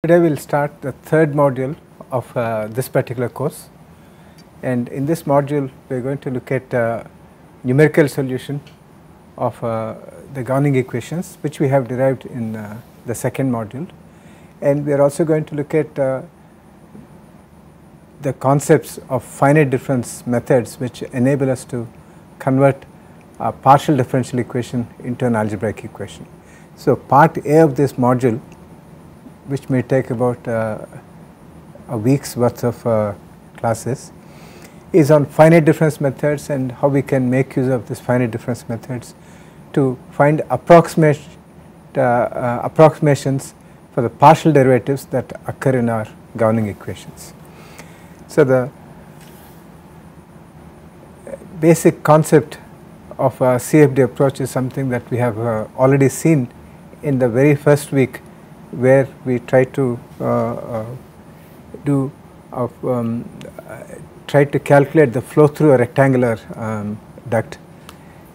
Today we will start the third module of this particular course, and in this module we are going to look at numerical solution of the governing equations which we have derived in the second module, and we are also going to look at the concepts of finite difference methods which enable us to convert a partial differential equation into an algebraic equation. So, part A of this module, which may take about a week's worth of classes, is on finite difference methods and how we can make use of this finite difference methods to find approximations for the partial derivatives that occur in our governing equations. So, the basic concept of a CFD approach is something that we have already seen in the very first week, where we try to calculate the flow through a rectangular duct,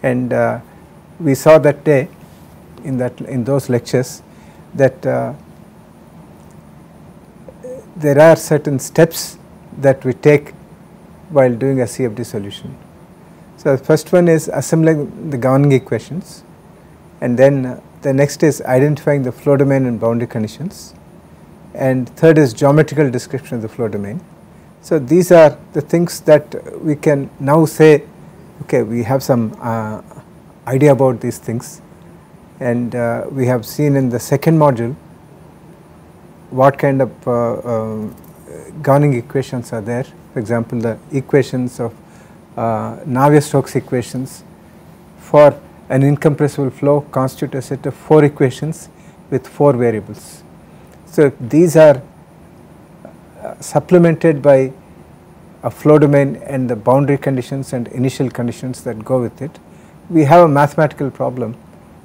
and we saw that day in those lectures that there are certain steps that we take while doing a CFD solution. So, the first one is assembling the governing equations, and then the next is identifying the flow domain and boundary conditions, and third is geometrical description of the flow domain. So, these are the things that we can now say, okay, we have some idea about these things, and we have seen in the second module what kind of governing equations are there. For example, the equations of Navier-Stokes equations for an incompressible flow constitute a set of 4 equations with 4 variables. So, these are supplemented by a flow domain and the boundary conditions and initial conditions that go with it. We have a mathematical problem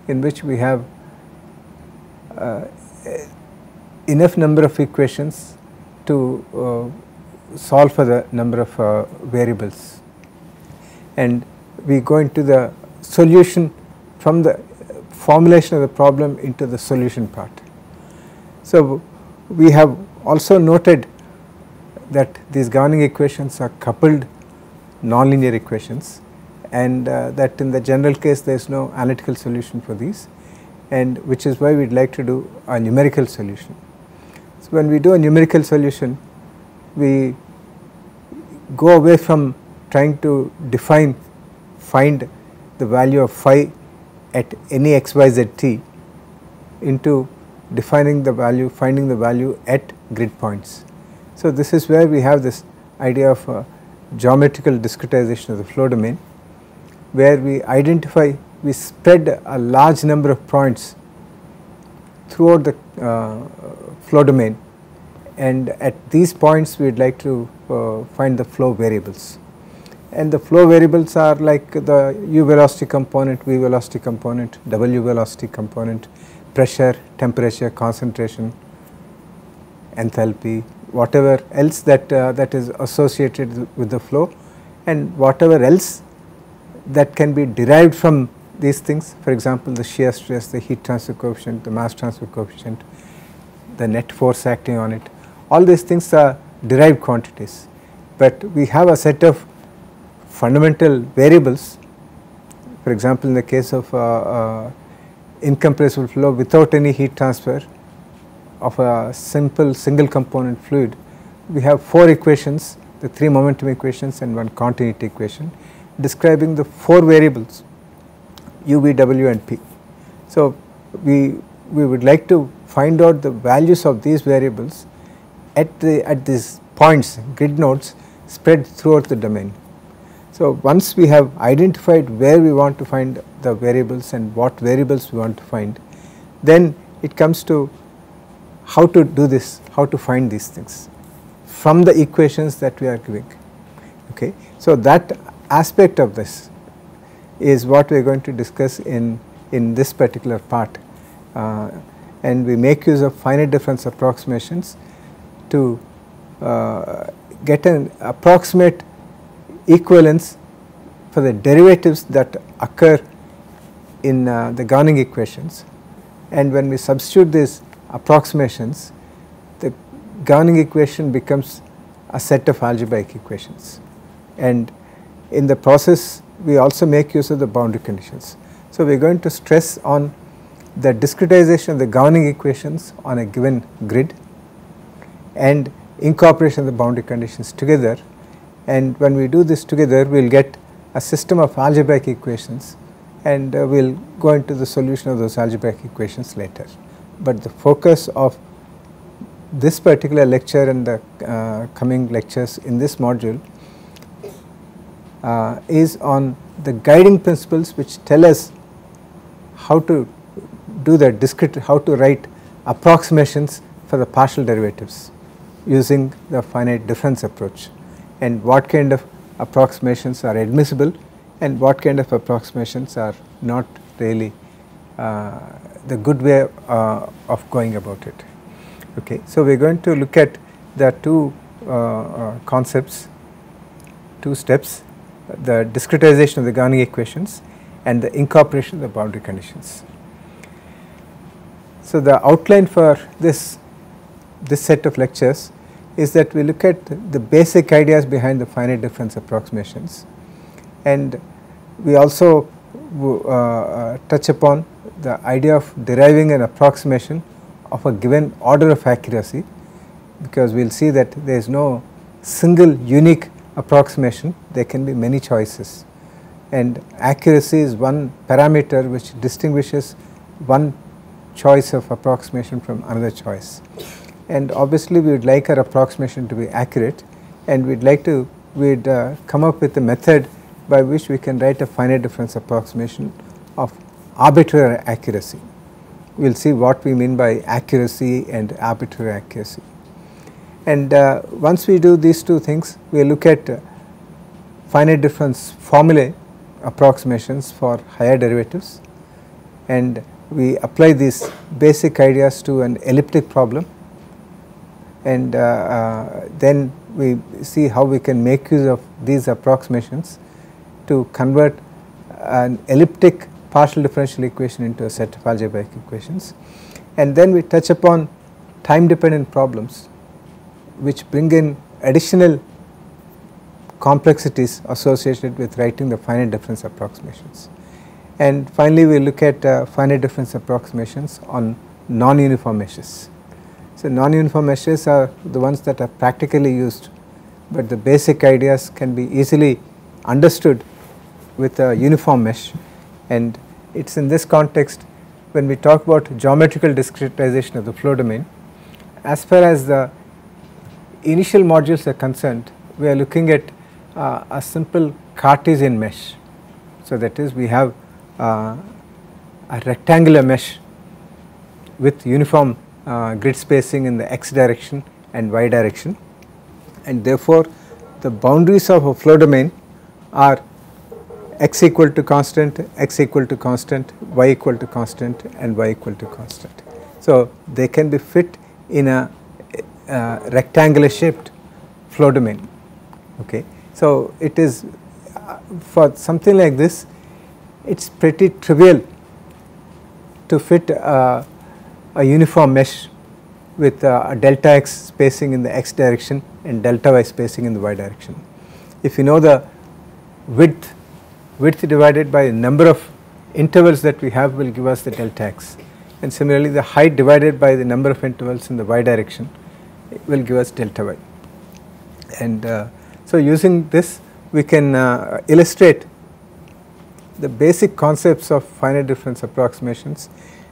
in which we have enough number of equations to solve for the number of variables, and we go into the solution from the formulation of the problem into the solution part. So, we have also noted that these governing equations are coupled nonlinear equations, and that in the general case there is no analytical solution for these, and which is why we would like to do a numerical solution. So, when we do a numerical solution, we go away from trying to find the value of phi at any xyz t into finding the value at grid points. So, this is where we have this idea of geometrical discretization of the flow domain, where we spread a large number of points throughout the flow domain, and at these points we would like to find the flow variables. And the flow variables are like the u velocity component, v velocity component, w velocity component, pressure, temperature, concentration, enthalpy, whatever else that is associated with the flow, and whatever else that can be derived from these things. For example, the shear stress, the heat transfer coefficient, the mass transfer coefficient, the net force acting on it, all these things are derived quantities, but we have a set of fundamental variables. For example, in the case of incompressible flow without any heat transfer of a simple single component fluid, we have 4 equations, the 3 momentum equations and 1 continuity equation describing the 4 variables u, v, w and p. So, we would like to find out the values of these variables at these points, grid nodes spread throughout the domain. So, once we have identified where we want to find the variables and what variables we want to find, then it comes to how to do this, how to find these things from the equations that we are giving. Okay. So, that aspect of this is what we are going to discuss in this particular part, and we make use of finite difference approximations to get an approximate equivalence for the derivatives that occur in the governing equations, and when we substitute these approximations, governing equation becomes a set of algebraic equations, and in the process we also make use of the boundary conditions. So, we are going to stress on the discretization of the governing equations on a given grid and incorporation of the boundary conditions together, and when we do this together we will get a system of algebraic equations, and we will go into the solution of those algebraic equations later. But the focus of this particular lecture and the coming lectures in this module is on the guiding principles which tell us how to do the discrete, how to write approximations for the partial derivatives using the finite difference approach, and what kind of approximations are admissible and what kind of approximations are not really the good way of going about it. Okay. So, we are going to look at the two concepts, two steps, the discretization of the governing equations and the incorporation of the boundary conditions. So, the outline for this set of lectures is that we look at the basic ideas behind the finite difference approximations, and we also touch upon the idea of deriving an approximation of a given order of accuracy, because we will see that there is no single unique approximation, there can be many choices, and accuracy is one parameter which distinguishes one choice of approximation from another choice. And obviously we would like our approximation to be accurate, and we would like to come up with a method by which we can write a finite difference approximation of arbitrary accuracy. We will see what we mean by accuracy and arbitrary accuracy. And once we do these two things, we will look at finite difference formulae approximations for higher derivatives, and we apply these basic ideas to an elliptic problem, and then we see how we can make use of these approximations to convert an elliptic partial differential equation into a set of algebraic equations. And then we touch upon time dependent problems which bring in additional complexities associated with writing the finite difference approximations. And finally we look at finite difference approximations on non-uniform meshes. So, non-uniform meshes are the ones that are practically used, but the basic ideas can be easily understood with a uniform mesh, and it is in this context when we talk about geometrical discretization of the flow domain. As far as the initial modules are concerned, we are looking at a simple Cartesian mesh. So, that is, we have a rectangular mesh with uniform grid spacing in the x direction and y direction, and therefore the boundaries of a flow domain are x equal to constant, x equal to constant, y equal to constant, and y equal to constant. So, they can be fit in a rectangular shaped flow domain. Okay. So, it is for something like this, it is pretty trivial to fit a uniform mesh with a delta x spacing in the x direction and delta y spacing in the y direction. If you know the width divided by the number of intervals that we have will give us the delta x, and similarly the height divided by the number of intervals in the y direction will give us delta y. And so, using this we can illustrate the basic concepts of finite difference approximations,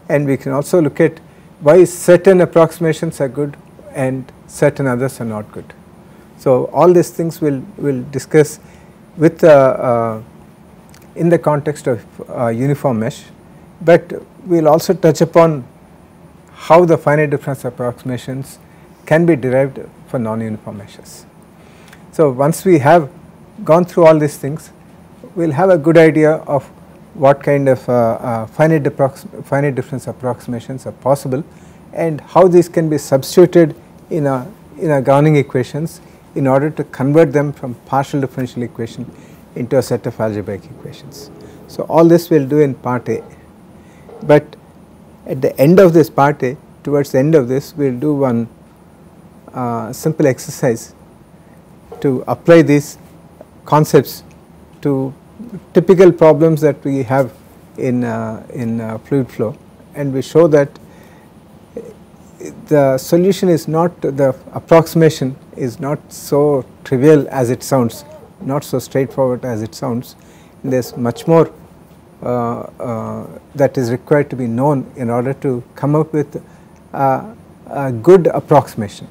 and we can also look at why certain approximations are good and certain others are not good. So, all these things we'll discuss with in the context of uniform mesh, but we will also touch upon how the finite difference approximations can be derived for non-uniform meshes. So, once we have gone through all these things, we will have a good idea of what kind of finite difference approximations are possible and how these can be substituted in a governing equations in order to convert them from partial differential equation into a set of algebraic equations. So, all this we will do in part A, but at the end of this part A, towards the end of this we will do one simple exercise to apply these concepts to typical problems that we have in fluid flow, and we show that the solution is not, the approximation is not so trivial as it sounds, not so straightforward as it sounds. There is much more that is required to be known in order to come up with a good approximation.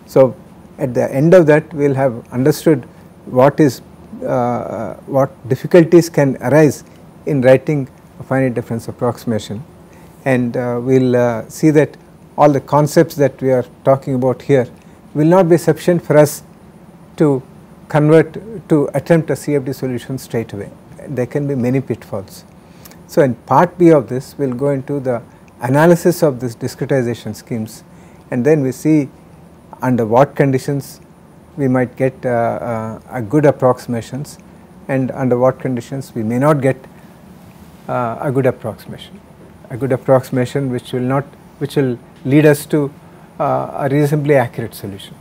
So, at the end of that we will have understood what is what difficulties can arise in writing a finite difference approximation, and we will see that all the concepts that we are talking about here will not be sufficient for us to attempt a CFD solution straight away. There can be many pitfalls. So, in part B of this we will go into the analysis of this discretization schemes, and then we see under what conditions we might get a good approximations, and under what conditions we may not get a good approximation which will lead us to a reasonably accurate solution.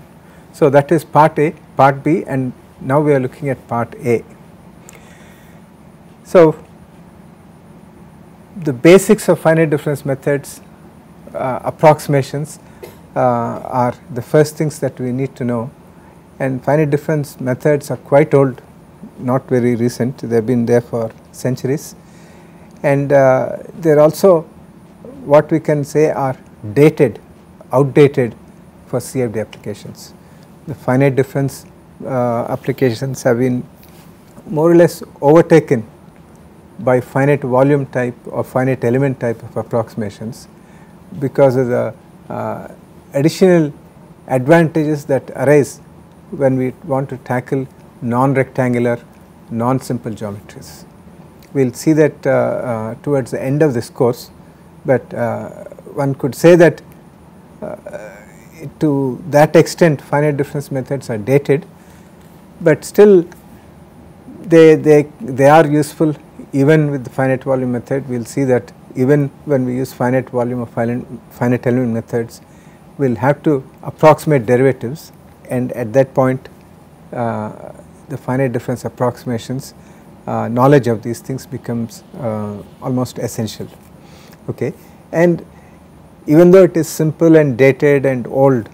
So, that is part A, part B, and now we are looking at part A. So, the basics of finite difference methods approximations are the first things that we need to know, and finite difference methods are quite old, not very recent, they have been there for centuries, and they are also what we can say are outdated for CFD applications. The finite difference applications have been more or less overtaken by finite volume type or finite element type of approximations because of the additional advantages that arise when we want to tackle non-rectangular, non-simple geometries. We will see that towards the end of this course, but one could say that to that extent finite difference methods are dated, but still they are useful even with the finite volume method. We will see that even when we use finite volume or finite element methods, we will have to approximate derivatives, and at that point the finite difference approximations knowledge of these things becomes almost essential. Okay. And even though it is simple and dated and old,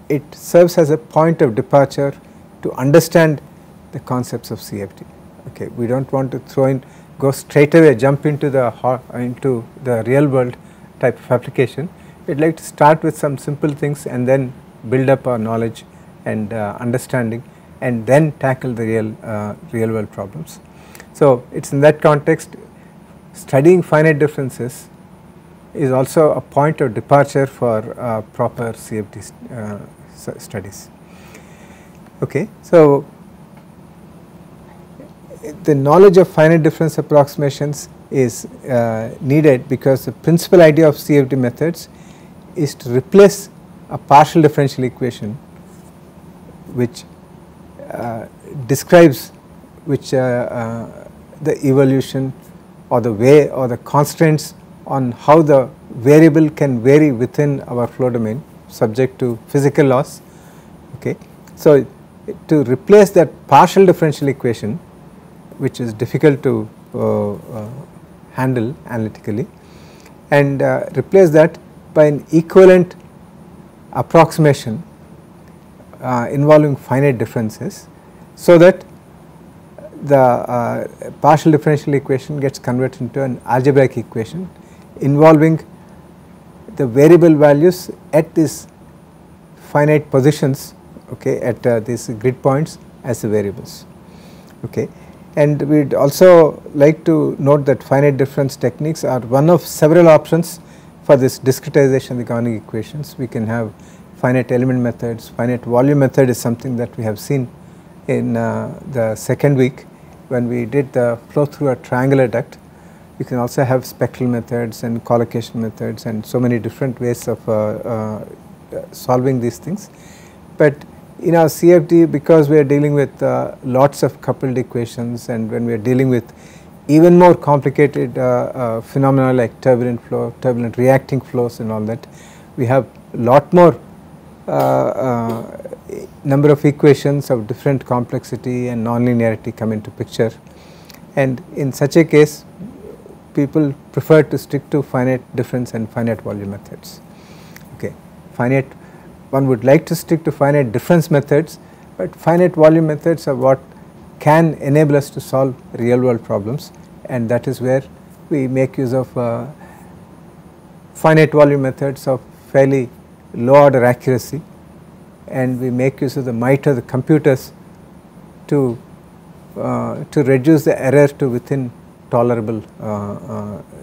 it serves as a point of departure to understand the concepts of CFD. Okay. We do not want to go straight away, jump into the real world type of application. We would like to start with some simple things and then build up our knowledge and understanding, and then tackle the real world problems. So, it is in that context studying finite differences is also a point of departure for proper CFD studies. Okay. So, the knowledge of finite difference approximations is needed because the principal idea of CFD methods is to replace a partial differential equation which describes the evolution or the way or the constraints on how the variable can vary within our flow domain subject to physical laws. Okay. So, to replace that partial differential equation, which is difficult to handle analytically, and replace that by an equivalent approximation involving finite differences, so that the partial differential equation gets converted into an algebraic equation involving the variable values at these finite positions, okay, at these grid points as the variables. Okay. And we would also like to note that finite difference techniques are one of several options for this discretization of the canonic equations. We can have finite element methods. Finite volume method is something that we have seen in the second week when we did the flow through a triangular duct. We can also have spectral methods and collocation methods and so many different ways of solving these things. But in our CFD, because we are dealing with lots of coupled equations, and when we are dealing with even more complicated phenomena like turbulent flow, turbulent reacting flows and all that, we have a lot more number of equations of different complexity and nonlinearity come into picture, and in such a case people prefer to stick to finite difference and finite volume methods. Okay. One would like to stick to finite difference methods, but finite volume methods are what can enable us to solve real world problems, and that is where we make use of finite volume methods of fairly low order accuracy, and we make use of the might of the computers to reduce the error to within tolerable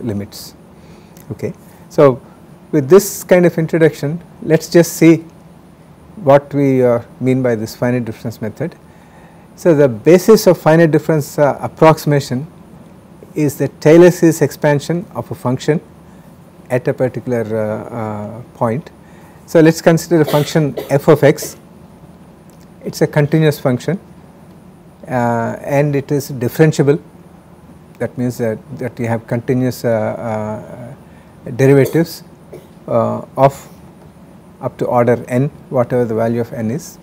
limits. Okay. So, with this kind of introduction, let us just see what we mean by this finite difference method. So, the basis of finite difference approximation is the Taylor series expansion of a function at a particular point. So, let us consider a function f of x. It is a continuous function and it is differentiable. That means that you have continuous derivatives of up to order n, whatever the value of n is.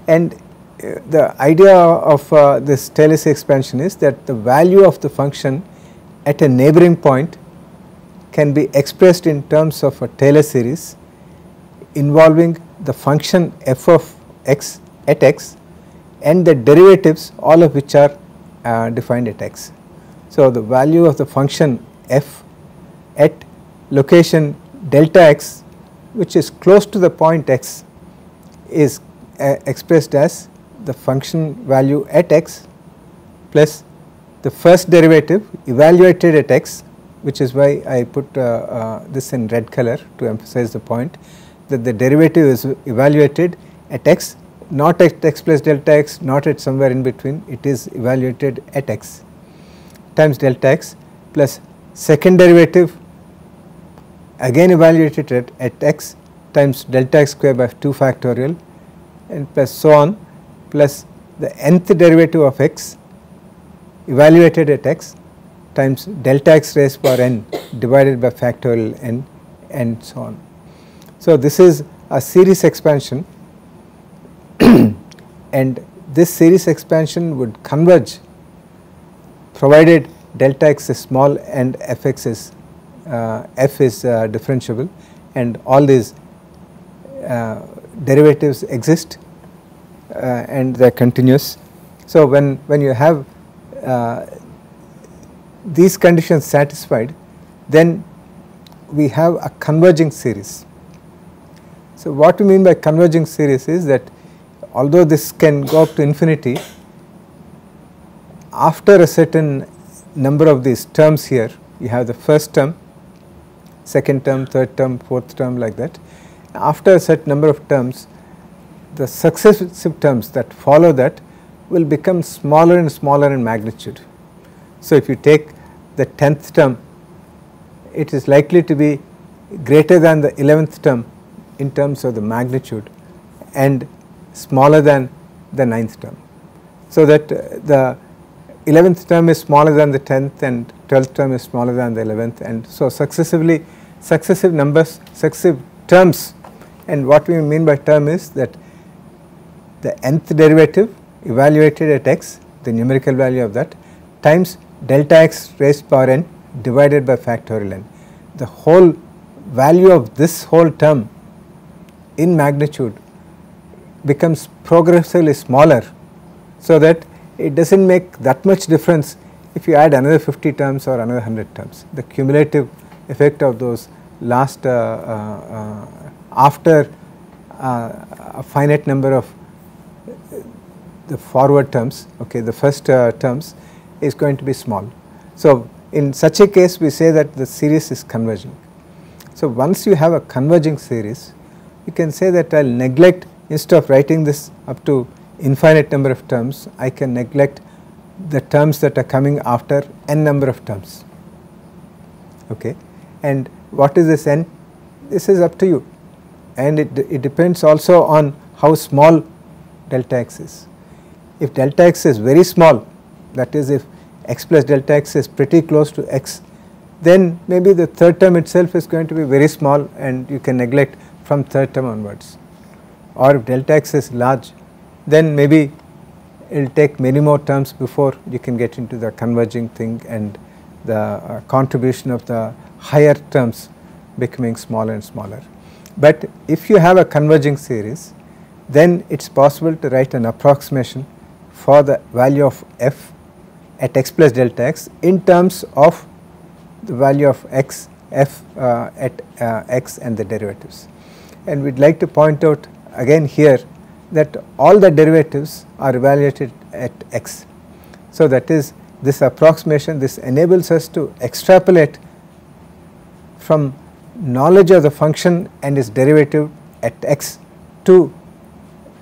And the idea of this Taylor series expansion is that the value of the function at a neighboring point can be expressed in terms of a Taylor series involving the function f of x at x and the derivatives, all of which are defined at x. So, the value of the function f at location delta x, which is close to the point x, is expressed as the function value at x plus the first derivative evaluated at x, which is why I put this in red color to emphasize the point that the derivative is evaluated at x, not at x plus delta x, not at somewhere in between, it is evaluated at x times delta x plus second derivative again evaluated at x times delta x square by 2 factorial and plus so on, plus the nth derivative of x evaluated at x times delta x raised power n divided by factorial n and so on. So, this is a series expansion and this series expansion would converge provided delta x is small and f(x) is f is differentiable and all these derivatives exist and they are continuous. So, when you have these conditions satisfied, then we have a converging series. So, what we mean by converging series is that although this can go up to infinity, after a certain number of these terms here, you have the first term, second term, third term, fourth term, like that. After a certain number of terms, the successive terms that follow that will become smaller and smaller in magnitude. So, if you take the 10th term, it is likely to be greater than the 11th term in terms of the magnitude and smaller than the 9th term. So, that the 11th term is smaller than the 10th and 12th term is smaller than the 11th, and so successive terms. And what we mean by term is that the nth derivative evaluated at x, the numerical value of that, times delta x raised power n divided by factorial n. The whole value of this whole term in magnitude becomes progressively smaller, so that it does not make that much difference if you add another 50 terms or another 100 terms. The cumulative effect of those last after a finite number of the forward terms, okay, the first terms is going to be small. So, in such a case we say that the series is converging. So, once you have a converging series, you can say that I will neglect, instead of writing this up to infinite number of terms, I can neglect the terms that are coming after n number of terms. Okay. And what is this n? This is up to you, and it depends also on how small delta x is. If delta x is very small, that is if x plus delta x is pretty close to x, then maybe the third term itself is going to be very small and you can neglect from third term onwards. or if delta x is large, then maybe it will take many more terms before you can get into the converging thing and the contribution of the higher terms becoming smaller and smaller. But if you have a converging series, then it is possible to write an approximation for the value of f at x plus delta x in terms of the value of x f at x and the derivatives. And we would like to point out again here that all the derivatives are evaluated at x. So, that is this approximation, this enables us to extrapolate from knowledge of the function and its derivative at x to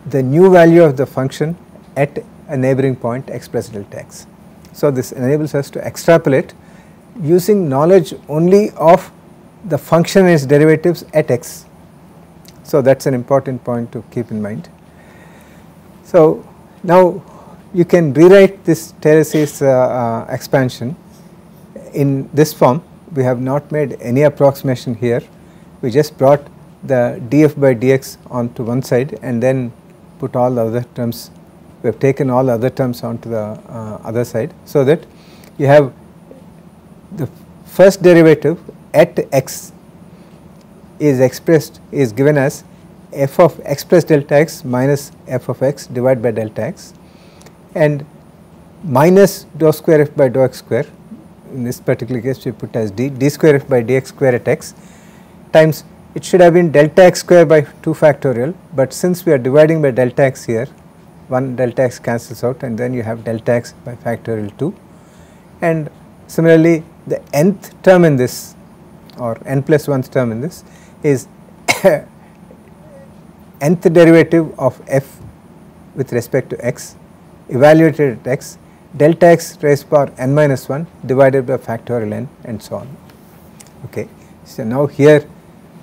the new value of the function at a neighboring point x plus delta x. So, this enables us to extrapolate using knowledge only of the function and its derivatives at x. So, that is an important point to keep in mind. So, now you can rewrite this Taylor series expansion in this form. We have not made any approximation here, we just brought the df by dx onto one side and then put all the other terms, we have taken all the other terms onto the other side, so that you have the first derivative at x is expressed, is given as f of x plus delta x minus f of x divided by delta x, and minus dou square f by dou x square, in this particular case we put as d square f by dx square at x, times it should have been delta x square by 2 factorial, but since we are dividing by delta x here, one delta x cancels out and then you have delta x by factorial 2, and similarly the nth term in this, or n plus 1th term in this, is nth derivative of f with respect to x evaluated at x, delta x raised to power n minus 1 divided by factorial n, and so on. Okay. So, now here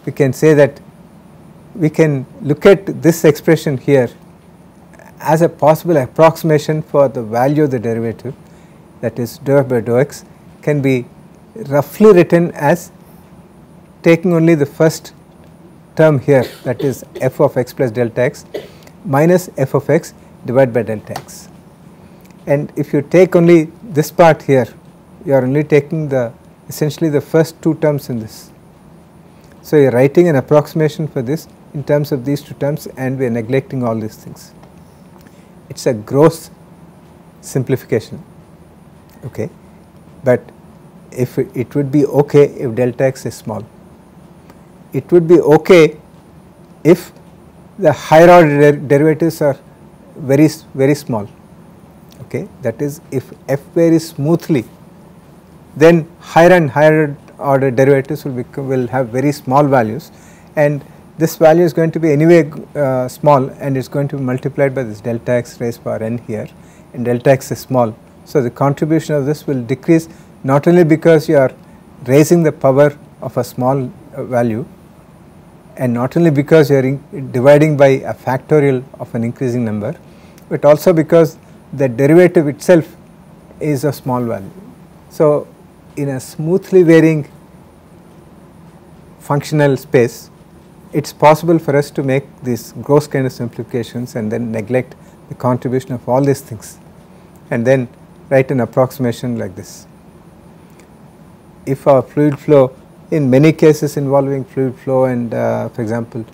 we can say that we can look at this expression here as a possible approximation for the value of the derivative, that is dou f by dou x can be roughly written as taking only the first term here, that is f of x plus delta x minus f of x divided by delta x. And if you take only this part here, you are only taking the essentially the first 2 terms in this. So, you are writing an approximation for this in terms of these 2 terms and we are neglecting all these things. It is a gross simplification, okay. But if it would be okay if delta x is small, it would be okay if the higher order derivatives are very small, okay. That is, if f varies smoothly, then higher and higher order derivatives will have very small values, and this value is going to be anyway small, and it is going to be multiplied by this delta x raised to power n here, and delta x is small. So, the contribution of this will decrease not only because you are raising the power of a small value, and not only because you are dividing by a factorial of an increasing number, but also because the derivative itself is a small value. So, in a smoothly varying functional space, it is possible for us to make these gross kind of simplifications and then neglect the contribution of all these things and then write an approximation like this. If our fluid flow, in many cases involving fluid flow and for example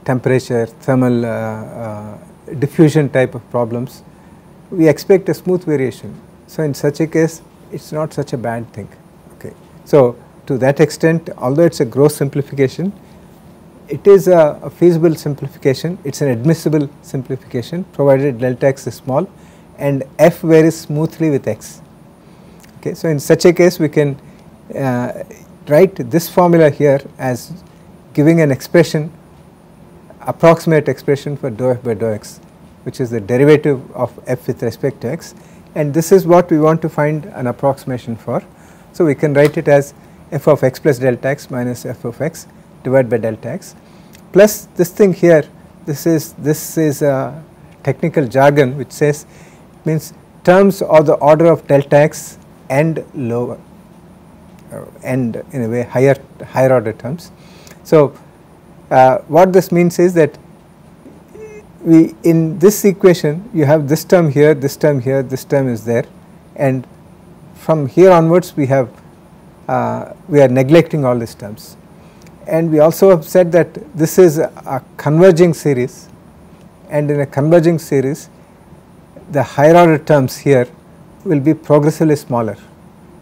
temperature, thermal diffusion type of problems, we expect a smooth variation. So, in such a case it is not such a bad thing, okay. So, to that extent, although it is a gross simplification, it is a feasible simplification, it is an admissible simplification provided delta x is small and f varies smoothly with x, okay. So, in such a case we can write this formula here as giving an expression, approximate expression for dou f by dou x, which is the derivative of f with respect to x, and this is what we want to find an approximation for. So, we can write it as f of x plus delta x minus f of x divided by delta x plus this thing here, this is a technical jargon which says, means terms of the order of delta x and lower and in a way higher order terms. So, what this means is that we in this equation you have this term here, this term here, this term is there, and from here onwards we have we are neglecting all these terms. And we also have said that this is a converging series, and in a converging series the higher order terms here will be progressively smaller.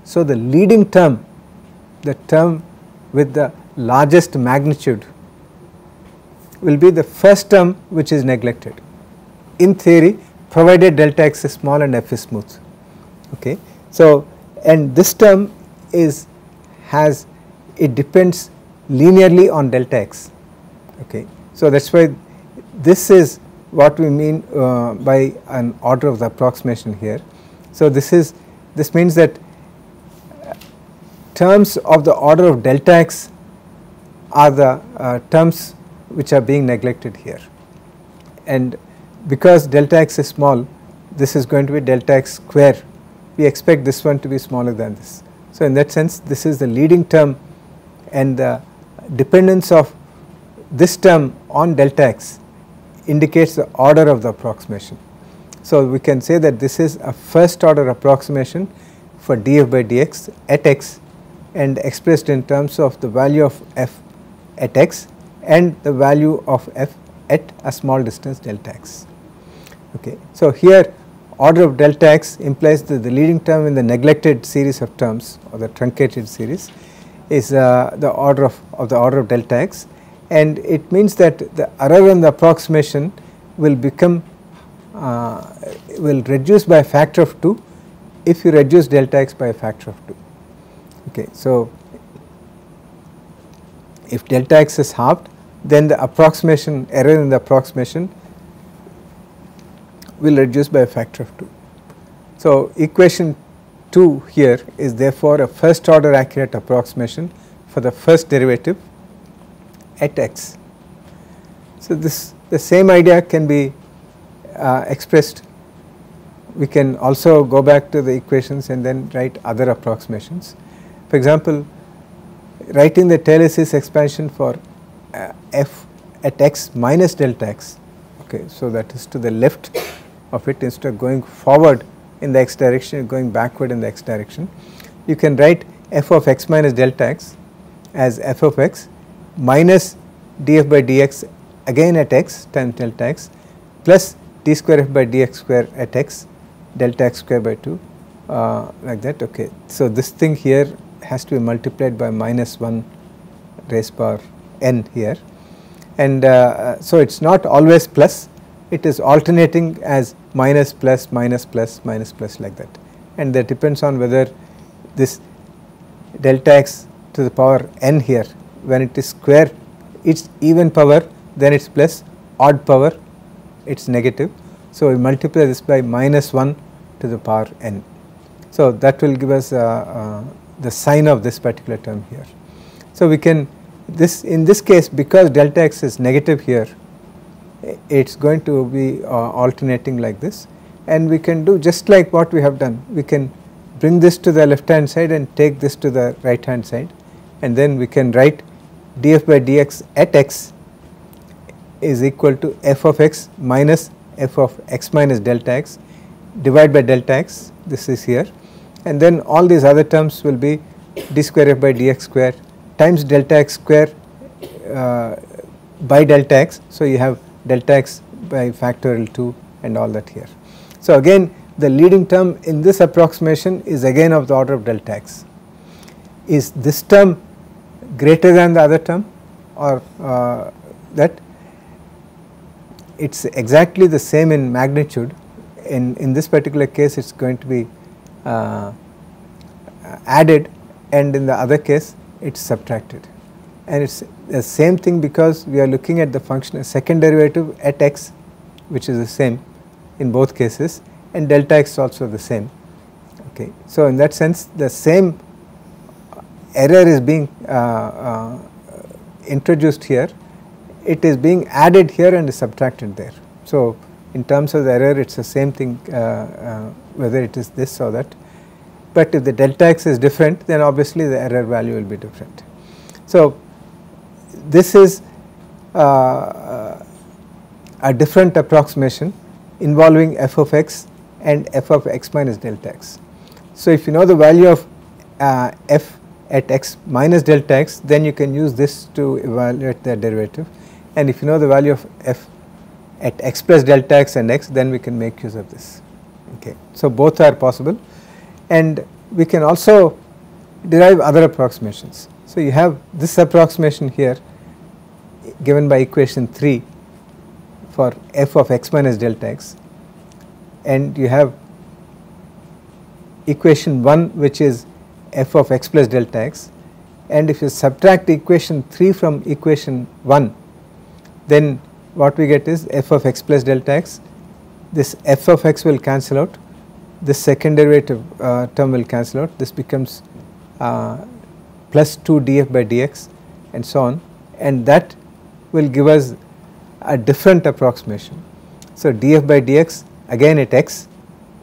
So the leading term, the term with the largest magnitude, will be the first term which is neglected in theory, provided delta x is small and f is smooth. Okay. So, and this term is it depends linearly on delta x. Okay. So, that is why this is what we mean by an order of the approximation here. So, this means that terms of the order of delta x are the terms which are being neglected here, and because delta x is small, this is going to be delta x square. We expect this one to be smaller than this. So, in that sense this is the leading term, and the dependence of this term on delta x indicates the order of the approximation. So, we can say that this is a first order approximation for df by dx at x, and expressed in terms of the value of f at x and the value of f at a small distance delta x. Okay. So, here order of delta x implies that the leading term in the neglected series of terms, or the truncated series, is the order of delta x, and it means that the error in the approximation will become will reduce by a factor of 2 if you reduce delta x by a factor of 2. Okay. So, if delta x is halved, then the approximation error in the approximation will reduce by a factor of 2. So, equation 2 here is therefore a first order accurate approximation for the first derivative at x. So, the same idea can be expressed. We can also go back to the equations and then write other approximations. For example, writing the Taylor series expansion for f at x minus delta x. Okay, so that is to the left of it, instead of going forward in the x direction, going backward in the x direction. You can write f of x minus delta x as f of x minus df by dx again at x times delta x plus d square f by dx square at x delta x square by 2 like that. Okay. So, this thing here has to be multiplied by minus 1 raised power n here, and so it is not always plus, it is alternating as minus plus minus plus minus plus like that, and that depends on whether this delta x to the power n here, when it is square it is even power, then it is plus, odd power it is negative. So, we multiply this by minus 1 to the power n. So, that will give us the sign of this particular term here. So, we can in this case, because delta x is negative here, it is going to be alternating like this, and we can do just like what we have done. We can bring this to the left hand side and take this to the right hand side, and then we can write df by dx at x is equal to f of x minus f of x minus delta x divided by delta x, this is here, and then all these other terms will be d square f by dx square times delta x square by delta x. So, you have delta x by factorial 2 and all that here. So, again the leading term in this approximation is again of the order of delta x. Is this term greater than the other term, or that it is exactly the same in magnitude? In this particular case it is going to be added, and in the other case it is subtracted, and it is the same thing because we are looking at the function second derivative at x, which is the same in both cases, and delta x is also the same. Okay. So, in that sense the same error is being introduced here, it is being added here and is subtracted there. So, in terms of the error it is the same thing whether it is this or that, but if the delta x is different, then obviously the error value will be different. So, this is a different approximation involving f of x and f of x minus delta x. So, if you know the value of f at x minus delta x, then you can use this to evaluate the derivative, and if you know the value of f at x plus delta x and x, then we can make use of this. Okay. So, both are possible, and we can also derive other approximations. So, you have this approximation here given by equation 3 for f of x minus delta x, and you have equation 1 which is f of x plus delta x, and if you subtract equation 3 from equation 1, then what we get is f of x plus delta x. This f of x will cancel out, this second derivative term will cancel out, this becomes plus 2 df by dx and so on, and that will give us a different approximation. So, df by dx again at x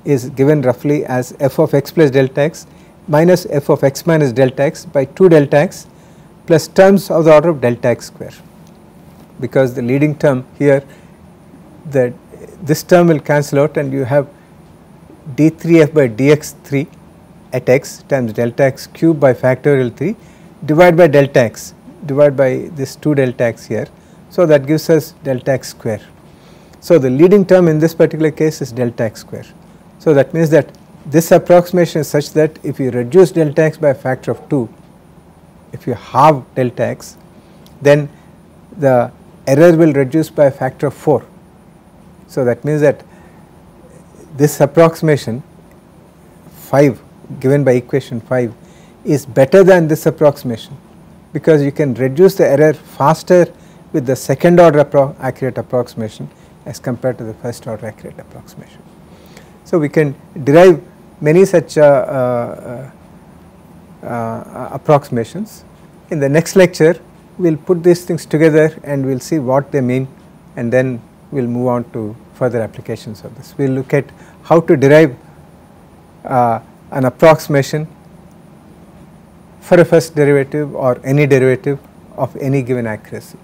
is given roughly as f of x plus delta x minus f of x minus delta x by 2 delta x plus terms of the order of delta x square, because the leading term here, that this term will cancel out and you have d3f by dx3 at x times delta x cube by factorial 3 divided by delta x, divided by this 2 delta x here. So, that gives us delta x square. So, the leading term in this particular case is delta x square. So, that means that this approximation is such that if you reduce delta x by a factor of 2, if you halve delta x, then the error will reduce by a factor of 4. So, that means that this approximation 5 given by equation 5 is better than this approximation, because you can reduce the error faster with the second order accurate approximation as compared to the first order accurate approximation. So, we can derive many such approximations. In the next lecture, we will put these things together and we will see what they mean, and then we will move on to further applications of this. We will look at how to derive an approximation for a first derivative or any derivative of any given accuracy.